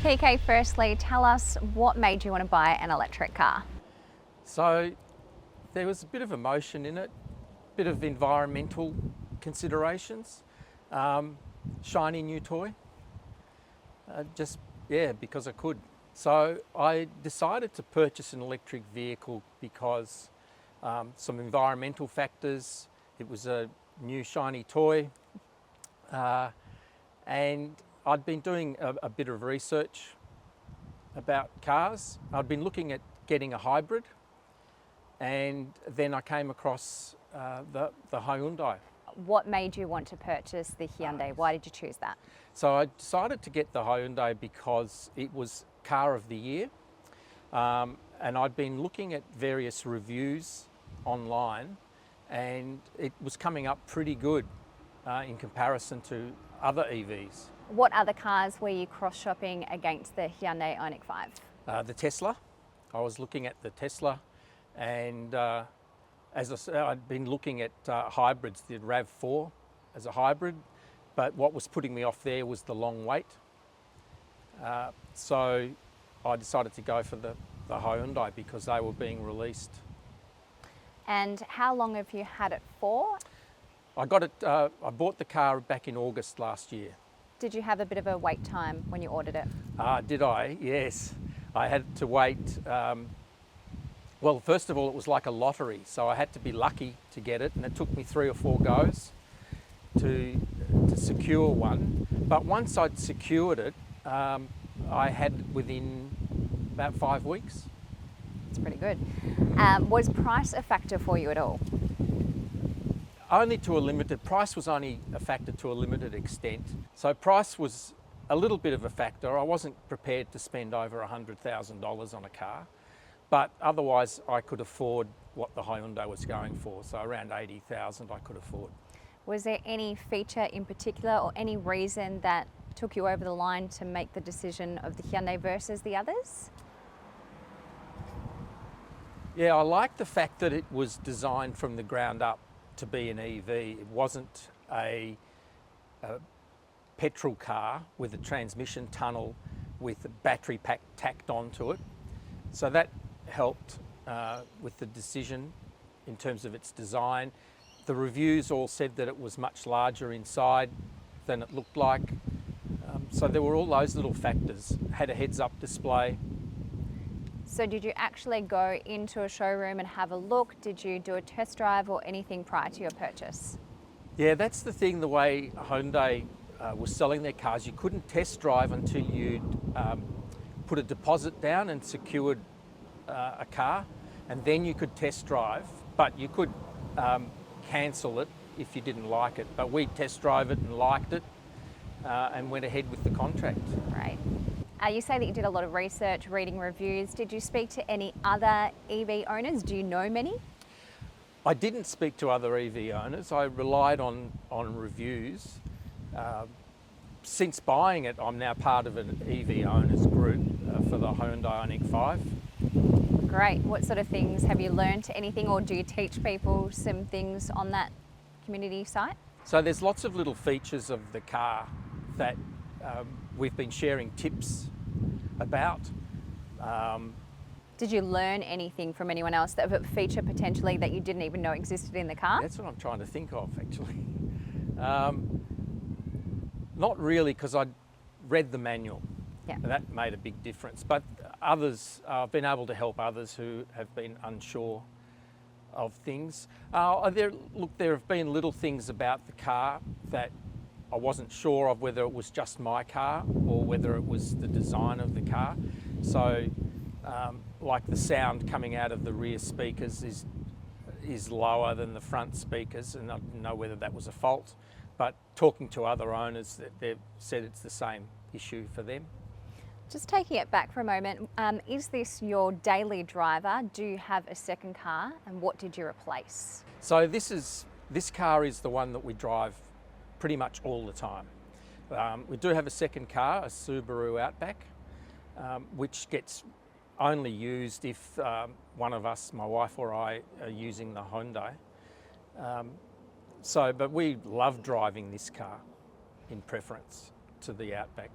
Piquet, firstly, tell us what made you want to buy an electric car? So there was a bit of emotion in it, a bit of environmental considerations, shiny new toy, because I could. So I decided to purchase an electric vehicle because some environmental factors, it was a new shiny toy, and I'd been doing a bit of research about cars. I'd been looking at getting a hybrid, and then I came across the Hyundai. What made you want to purchase the Hyundai? Why did you choose that? So I decided to get the Hyundai because it was car of the year, and I'd been looking at various reviews online, and it was coming up pretty good in comparison to other EVs. What other cars were you cross-shopping against the Hyundai Ioniq 5? The Tesla. I was looking at the Tesla, and as I said, I'd been looking at hybrids, the RAV4 as a hybrid, but what was putting me off there was the long wait. So I decided to go for the Hyundai because they were being released. And how long have you had it for? I bought the car back in August last year. Did you have a bit of a wait time when you ordered it? Did I? Yes. I had to wait. Well, first of all, it was like a lottery, so I had to be lucky to get it, and it took me 3 or 4 goes to secure one. But once I'd secured it, I had it within about 5 weeks. It's pretty good. Was price a factor for you at all? Only to a limited, price was only a factor to a limited extent. So price was a little bit of a factor. I wasn't prepared to spend over $100,000 on a car, but otherwise I could afford what the Hyundai was going for. So around $80,000 I could afford. Was there any feature in particular or any reason that took you over the line to make the decision of the Hyundai versus the others? Yeah, I like the fact that it was designed from the ground up to be an EV. It wasn't a petrol car with a transmission tunnel with a battery pack tacked onto it. So that helped with the decision in terms of its design. The reviews all said that it was much larger inside than it looked like. So there were all those little factors. Had a heads-up display. So did you actually go into a showroom and have a look? Did you do a test drive or anything prior to your purchase? Yeah, that's the thing, the way Hyundai was selling their cars. You couldn't test drive until you'd put a deposit down and secured a car, and then you could test drive, but you could cancel it if you didn't like it. But we test drove it and liked it and went ahead with the contract. Right. You say that you did a lot of research, reading reviews. Did you speak to any other EV owners? Do you know many? I didn't speak to other EV owners. I relied on reviews. Since buying it, I'm now part of an EV owners group for the Hyundai Ioniq 5. Great. What sort of things have you learned? Anything, or do you teach people some things on that community site? So there's lots of little features of the car that we've been sharing tips about. Did you learn anything from anyone else that a feature potentially that you didn't even know existed in the car? That's what I'm trying to think of, actually. Not really, because I'd read the manual. Yeah. That made a big difference. But others, I've been able to help others who have been unsure of things. There have been little things about the car that I wasn't sure of, whether it was just my car or whether it was the design of the car. So, like the sound coming out of the rear speakers is lower than the front speakers, and I didn't know whether that was a fault. But talking to other owners, they've said it's the same issue for them. Just taking it back for a moment, is this your daily driver? Do you have a second car, and what did you replace? So this car is the one that we drive pretty much all the time. We do have a second car, a Subaru Outback, which gets only used if one of us, my wife or I, are using the Hyundai. But we love driving this car in preference to the Outback.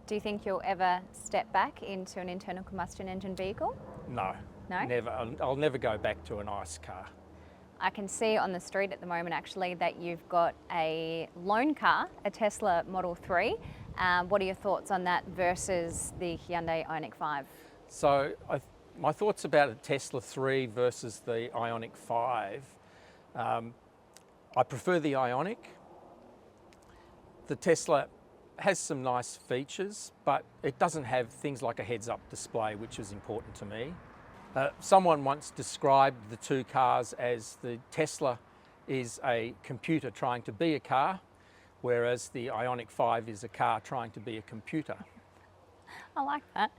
Do you think you'll ever step back into an internal combustion engine vehicle? No, No? never. I'll never go back to an ICE car. I can see on the street at the moment actually that you've got a loan car, a Tesla Model 3. What are your thoughts on that versus the Hyundai Ioniq 5? So my thoughts about a Tesla 3 versus the Ioniq 5, I prefer the Ioniq. The Tesla has some nice features, but it doesn't have things like a heads-up display, which is important to me. Someone once described the two cars as the Tesla is a computer trying to be a car, whereas the Ioniq 5 is a car trying to be a computer. I like that.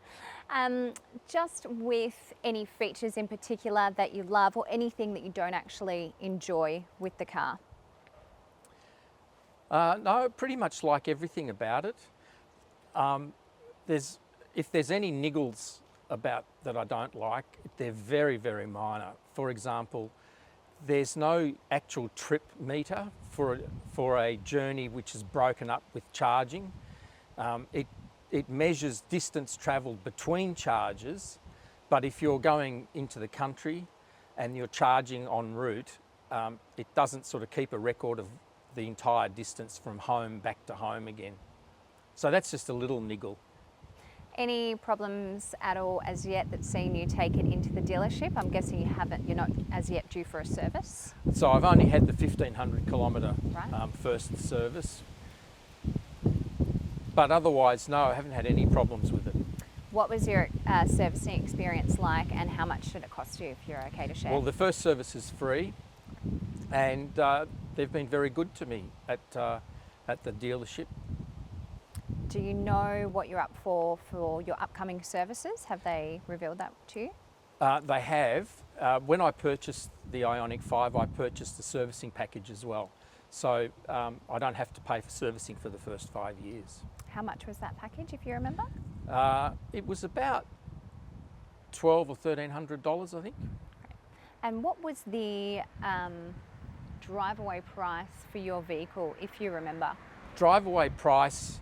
Just with any features in particular that you love or anything that you don't actually enjoy with the car? No, pretty much like everything about it. If there's any niggles about that I don't like, they're very, very minor. For example, there's no actual trip meter for a journey which is broken up with charging. It measures distance travelled between charges, but if you're going into the country and you're charging en route, it doesn't sort of keep a record of the entire distance from home back to home again. So that's just a little niggle. Any problems at all as yet that's seen you take it into the dealership? I'm guessing you're not as yet due for a service. So I've only had the 1,500 kilometre Right. first service. But otherwise, no, I haven't had any problems with it. What was your servicing experience like, and how much did it cost you, if you're okay to share? Well, the first service is free, and they've been very good to me at the dealership. Do you know what you're up for your upcoming services? Have they revealed that to you? They have. When I purchased the Ioniq 5, I purchased the servicing package as well. So I don't have to pay for servicing for the first 5 years. How much was that package, if you remember? It was about $1,200 or $1,300, I think. And what was the drive-away price for your vehicle, if you remember? Drive-away price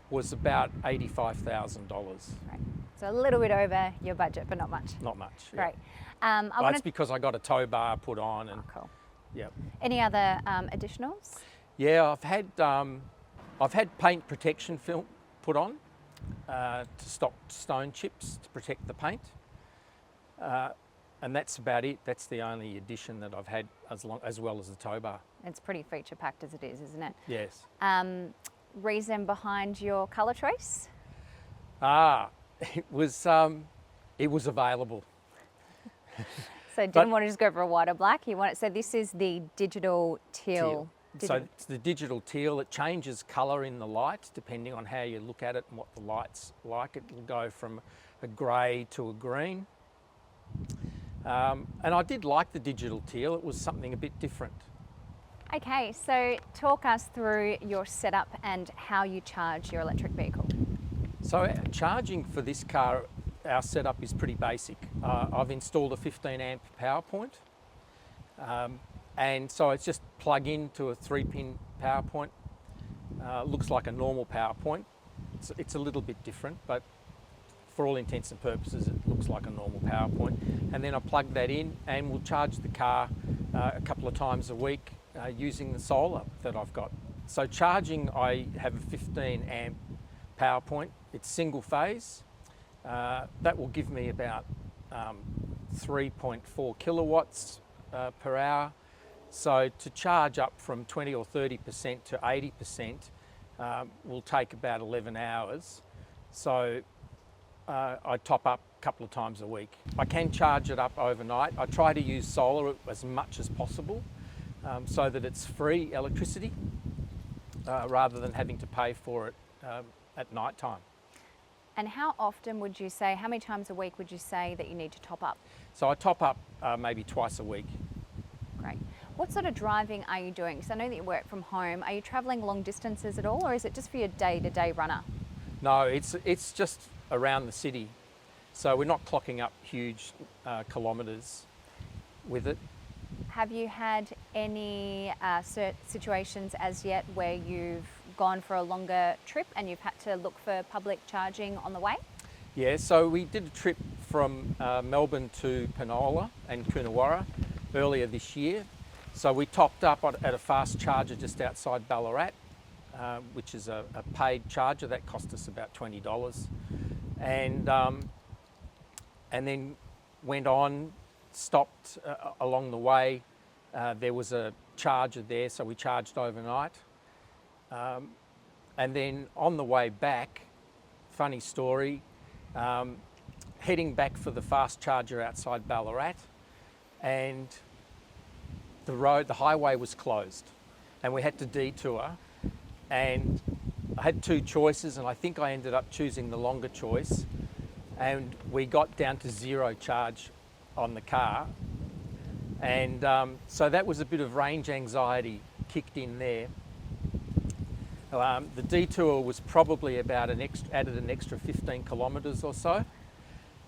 was about $85,000. Right. So a little bit over your budget, but not much. Not much. Great. Yeah. That's because I got a tow bar put on, and cool. yeah. Any other additionals? Yeah, I've had paint protection film put on to stop stone chips, to protect the paint, and that's about it. That's the only addition that I've had, as well as the tow bar. It's pretty feature-packed as it is, isn't it? Yes. Reason behind your colour choice? It was available. So didn't want to just go for a white or black. You want it. So this is the digital teal. So it's the digital teal. It changes colour in the light depending on how you look at it and what the light's like. It will go from a grey to a green. And I did like the digital teal. It was something a bit different. Okay, so talk us through your setup and how you charge your electric vehicle. So charging for this car, our setup is pretty basic. I've installed a 15 amp power point. And so it's just plug into a 3-pin power point. Looks like a normal power point. It's a little bit different, but for all intents and purposes, it looks like a normal power point. And then I plug that in and we'll charge the car a couple of times a week using the solar that I've got. So charging, I have a 15 amp power point. It's single phase. That will give me about 3.4 kilowatts per hour. So to charge up from 20 or 30% to 80% will take about 11 hours. So I top up a couple of times a week. I can charge it up overnight. I try to use solar as much as possible so that it's free electricity rather than having to pay for it at night time. And how often would you say, how many times a week would you say that you need to top up? So I top up maybe twice a week. Great. What sort of driving are you doing? Because I know that you work from home. Are you travelling long distances at all, or is it just for your day-to-day runner? No, it's just around the city. So we're not clocking up huge kilometres with it. Have you had any situations as yet where you've gone for a longer trip and you've had to look for public charging on the way? Yeah, so we did a trip from Melbourne to Penola and Coonawarra earlier this year. So we topped up at a fast charger just outside Ballarat, which is a paid charger that cost us about $20, and then went on, stopped along the way. There was a charger there, so we charged overnight, and then on the way back, funny story, heading back for the fast charger outside Ballarat, and the highway was closed, and we had to detour. And I had two choices, and I think I ended up choosing the longer choice. And we got down to 0 charge on the car, and so that was a bit of range anxiety kicked in there. The detour was probably about added an extra 15 kilometres or so,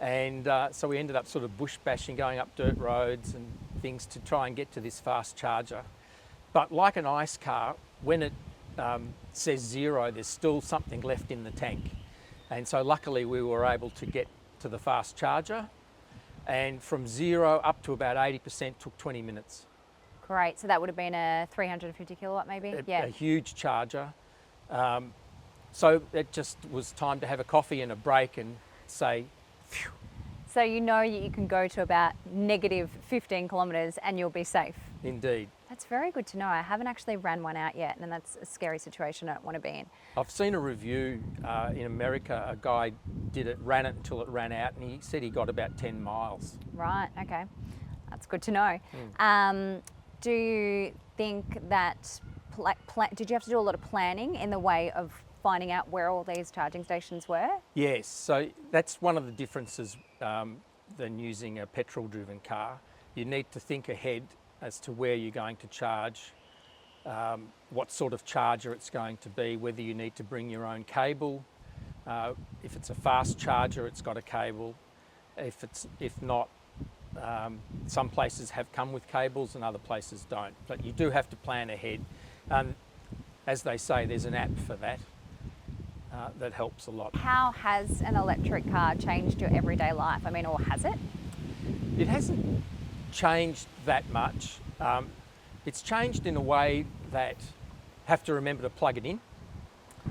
and so we ended up sort of bush bashing, going up dirt roads and things to try and get to this fast charger. But like an ICE car, when it says 0, there's still something left in the tank, and so luckily we were able to get to the fast charger, and from 0 up to about 80% took 20 minutes. Great, so that would have been a 350 kilowatt maybe? A huge charger. So it just was time to have a coffee and a break and say, phew. So you know you can go to about negative 15 kilometres and you'll be safe? Indeed. That's very good to know. I haven't actually ran one out yet, and that's a scary situation I don't want to be in. I've seen a review in America. A guy ran it until it ran out, and he said he got about 10 miles. Right, okay. That's good to know. Do you think that, did you have to do a lot of planning in the way of finding out where all these charging stations were? Yes, so that's one of the differences than using a petrol-driven car. You need to think ahead as to where you're going to charge, what sort of charger it's going to be, whether you need to bring your own cable. If it's a fast charger, it's got a cable. If not, some places have come with cables and other places don't. But you do have to plan ahead. As they say, there's an app for that that helps a lot. How has an electric car changed your everyday life? I mean, or has it? It hasn't changed that much. It's changed in a way that have to remember to plug it in.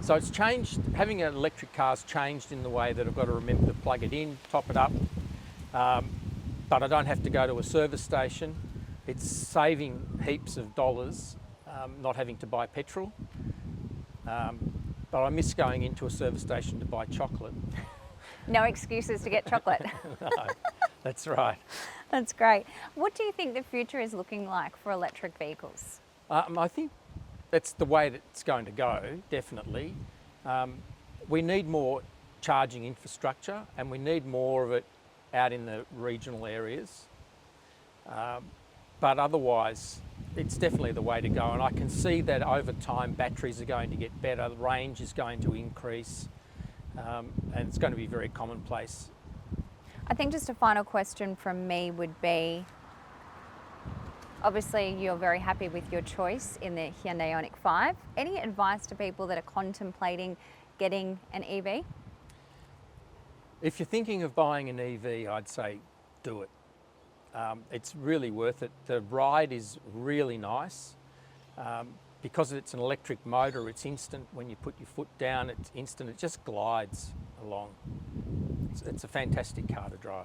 So it's changed, having an electric car's changed in the way that I've got to remember to plug it in, top it up, but I don't have to go to a service station. It's saving heaps of dollars, not having to buy petrol. But I miss going into a service station to buy chocolate. No excuses to get chocolate. No, that's right. That's great. What do you think the future is looking like for electric vehicles? I think that's the way that it's going to go, definitely. We need more charging infrastructure, and we need more of it out in the regional areas. But otherwise, it's definitely the way to go. And I can see that over time, batteries are going to get better, the range is going to increase, and it's going to be very commonplace. I think just a final question from me would be, obviously you're very happy with your choice in the Hyundai Ioniq 5. Any advice to people that are contemplating getting an EV? If you're thinking of buying an EV, I'd say do it. It's really worth it. The ride is really nice. Because it's an electric motor, it's instant. When you put your foot down, it's instant. It just glides along. It's a fantastic car to drive.